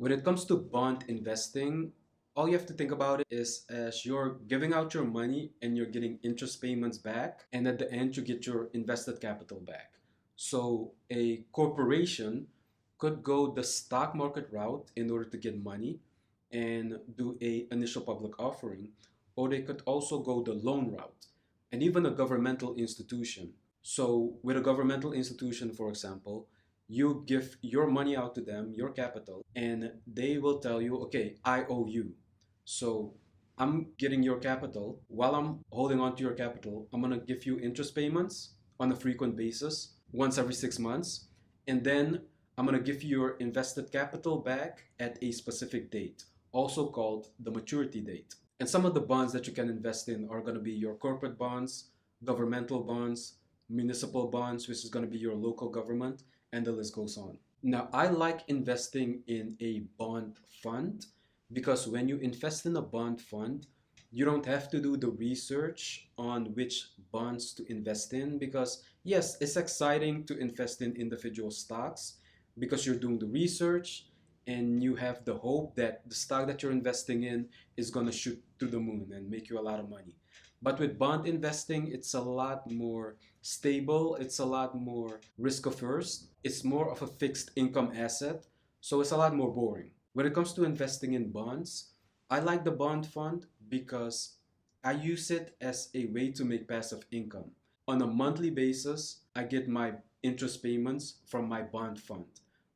When it comes to bond investing, all you have to think about it is as you're giving out your money and you're getting interest payments back, and at the end, you get your invested capital back. So a corporation could go the stock market route in order to get money and do a initial public offering, or they could also go the loan route, and even a governmental institution. So with a governmental institution, for example, you give your money out to them, your capital, and they will tell you, okay, I owe you. So I'm getting your capital. While I'm holding on to your capital, I'm going to give you interest payments on a frequent basis, once every 6 months. And then I'm going to give you your invested capital back at a specific date, also called the maturity date. And some of the bonds that you can invest in are going to be your corporate bonds, governmental bonds, municipal bonds, which is going to be your local government, and the list goes on. Now, I like investing in a bond fund because when you invest in a bond fund, you don't have to do the research on which bonds to invest in because, yes, it's exciting to invest in individual stocks because you're doing the research and you have the hope that the stock that you're investing in is going to shoot to the moon and make you a lot of money. But with bond investing, it's a lot more stable, it's a lot more risk averse, it's more of a fixed income asset, so it's a lot more boring. When it comes to investing in bonds, I like the bond fund because I use it as a way to make passive income. On a monthly basis, I get my interest payments from my bond fund.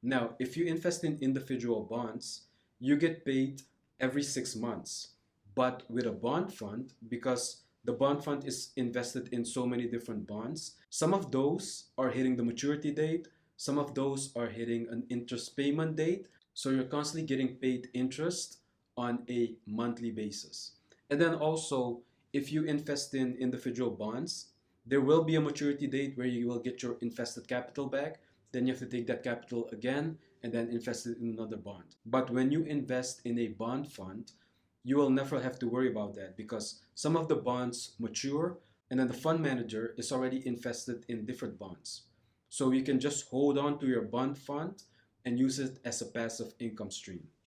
Now, if you invest in individual bonds, you get paid every 6 months. But with a bond fund, because the bond fund is invested in so many different bonds, some of those are hitting the maturity date, some of those are hitting an interest payment date. So you're constantly getting paid interest on a monthly basis. And then also, if you invest in individual bonds, there will be a maturity date where you will get your invested capital back. Then you have to take that capital again and then invest it in another bond. But when you invest in a bond fund, you will never have to worry about that because some of the bonds mature and then the fund manager is already invested in different bonds. So you can just hold on to your bond fund and use it as a passive income stream.